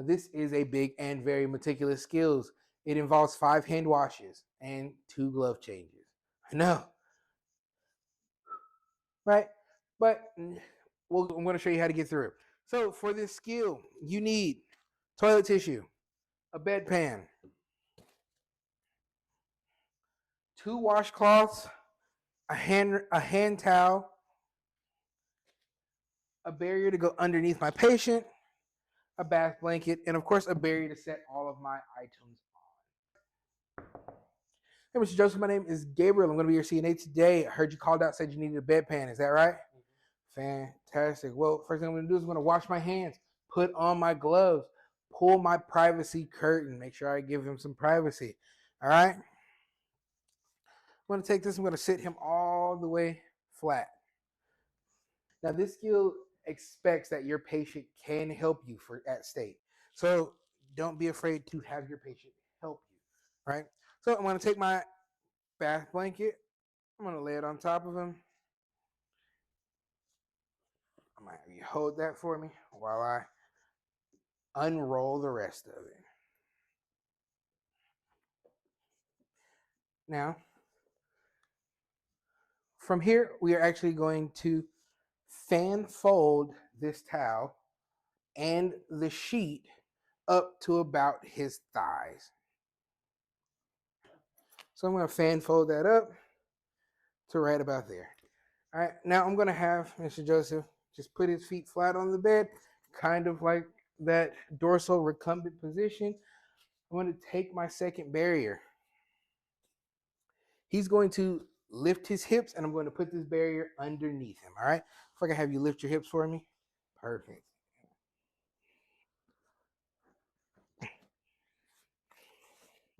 This is a big and very meticulous skills. It involves 5 hand washes and 2 glove changes. I know, right? But I'm going to show you how to get through. So for this skill, you need toilet tissue, a bedpan, 2 washcloths, a hand towel, a barrier to go underneath my patient, a bath blanket, and of course a barrier to set all of my items on. Hey, Mr. Joseph, my name is Gabriel. I'm going to be your CNA today. I heard you called out, said you needed a bedpan. Is that right? Fantastic. Well, first thing I'm going to do is I'm going to wash my hands, put on my gloves, pull my privacy curtain, make sure I give him some privacy. All right? I'm going to take this, I'm going to sit him all the way flat. Now, this skill expects that your patient can help you at state. So don't be afraid to have your patient help you, right? So I'm going to take my bath blanket. I'm going to lay it on top of him. I'm going to have you hold that for me while I unroll the rest of it. Now, from here, we are actually going to fan fold this towel and the sheet up to about his thighs. So I'm going to fan fold that up to right about there. All right, now I'm going to have Mr. Joseph just put his feet flat on the bed, kind of like that dorsal recumbent position. I'm going to take my second barrier. He's going to lift his hips, and I'm going to put this barrier underneath him, all right? If I can have you lift your hips for me. Perfect.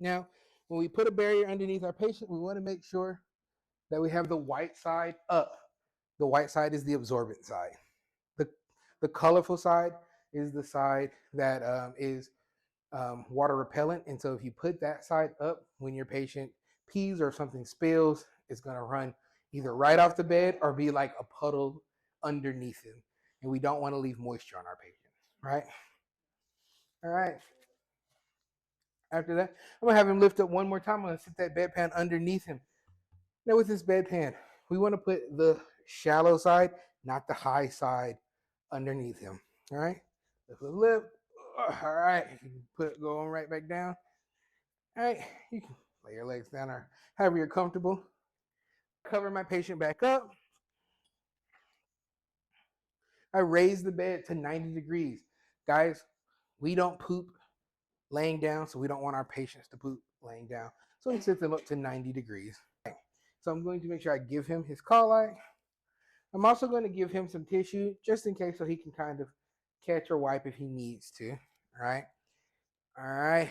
Now, when we put a barrier underneath our patient, we want to make sure that we have the white side up. The white side is the absorbent side. The colorful side is the side that is water repellent. And so if you put that side up when your patient pees or something spills, it's going to run either right off the bed or be like a puddle underneath him. And we don't want to leave moisture on our patient, right? All right. After that, I'm going to have him lift up one more time. I'm going to sit that bedpan underneath him. Now with this bedpan, we want to put the shallow side, not the high side, underneath him. All right? Lift, lift, lift. All right. You can put it going right back down. All right. You can lay your legs down or however you're comfortable. Cover my patient back up. I raise the bed to 90 degrees. Guys, we don't poop laying down, so we don't want our patients to poop laying down. So we set them up to 90 degrees. So I'm going to make sure I give him his call light. I'm also going to give him some tissue just in case so he can kind of catch or wipe if he needs to. All right. All right.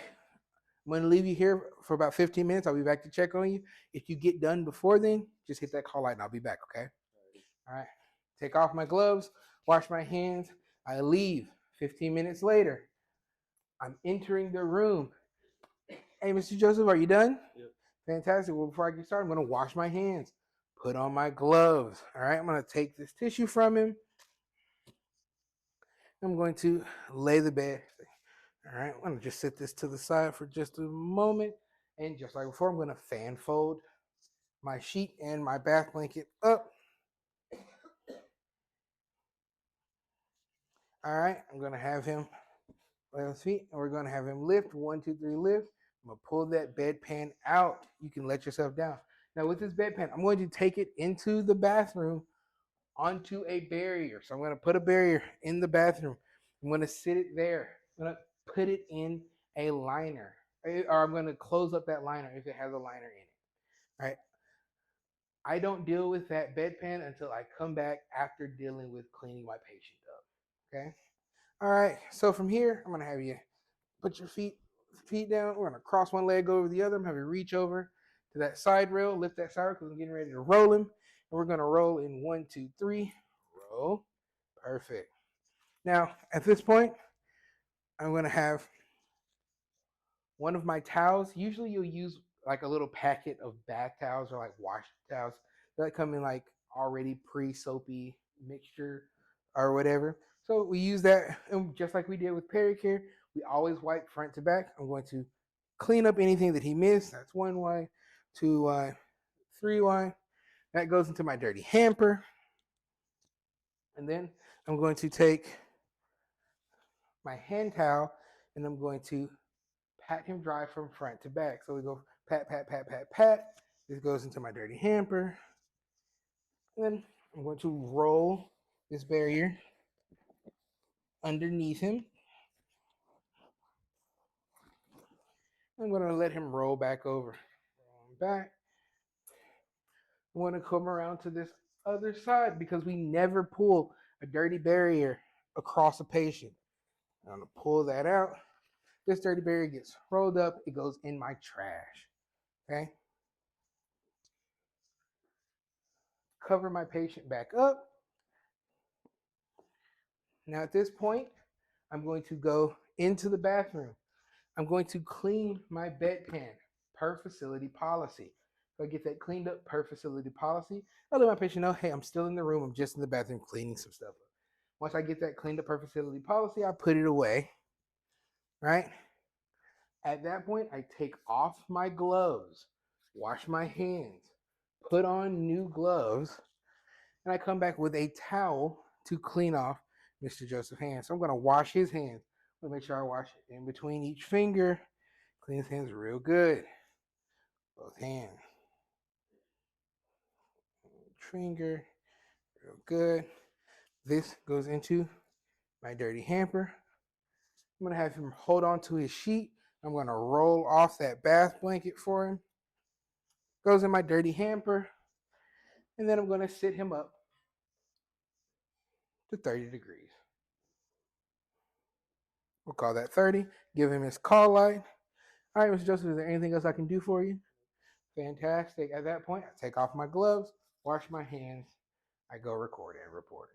I'm going to leave you here for about 15 minutes. I'll be back to check on you. If you get done before then, just hit that call light and I'll be back, okay? All right. Take off my gloves, wash my hands. I leave. 15 minutes later, I'm entering the room. Hey, Mr. Joseph, are you done? Yep. Fantastic. Well, before I get started, I'm going to wash my hands, put on my gloves. All right. I'm going to take this tissue from him. I'm going to lay the bed. All right. I'm going to just set this to the side for just a moment. And just like before, I'm going to fan fold my sheet and my bath blanket up. All right. I'm going to have him lay on his feet, and we're going to have him lift. 1, 2, 3, lift. I'm going to pull that bedpan out. You can let yourself down. Now, with this bedpan, I'm going to take it into the bathroom onto a barrier. So I'm going to put a barrier in the bathroom. I'm going to sit it there. I'm going to put it in a liner, or I'm going to close up that liner if it has a liner in it. All right. I don't deal with that bedpan until I come back after dealing with cleaning my patient up. Okay. All right. So from here, I'm going to have you put your feet down. We're going to cross one leg over the other. I'm going to have you reach over to that side rail, lift that side rail because I'm getting ready to roll him. And we're going to roll in 1, 2, 3. Roll. Perfect. Now, at this point, I'm going to have one of my towels. Usually you'll use like a little packet of bath towels or like wash towels that come in like already pre-soapy mixture or whatever. So we use that, and just like we did with Pericare, we always wipe front to back. I'm going to clean up anything that he missed. That's 1Y, 2Y, 3Y. That goes into my dirty hamper. And then I'm going to take my hand towel and I'm going to pat him dry from front to back. So we go pat, pat, pat, pat, pat. This goes into my dirty hamper. And then I'm going to roll this barrier underneath him. I'm going to let him roll back over. Roll back. I'm going to come around to this other side because we never pull a dirty barrier across a patient. I'm going to pull that out. This dirty barrier gets rolled up. It goes in my trash. Okay. Cover my patient back up. Now at this point, I'm going to go into the bathroom. I'm going to clean my bedpan per facility policy. So I get that cleaned up per facility policy. I let my patient know, hey, I'm still in the room. I'm just in the bathroom cleaning some stuff up. Once I get that cleaned up per facility policy, I put it away, right? At that point, I take off my gloves, wash my hands, put on new gloves, and I come back with a towel to clean off Mr. Joseph's hands. So I'm going to wash his hands. I'm going to make sure I wash it in between each finger. Clean his hands real good. Both hands. Finger, real good. This goes into my dirty hamper. I'm going to have him hold on to his sheet. I'm going to roll off that bath blanket for him. Goes in my dirty hamper. And then I'm going to sit him up to 30 degrees. We'll call that 30. Give him his call light. All right, Mr. Joseph, is there anything else I can do for you? Fantastic. At that point, I take off my gloves, wash my hands, I go record and report.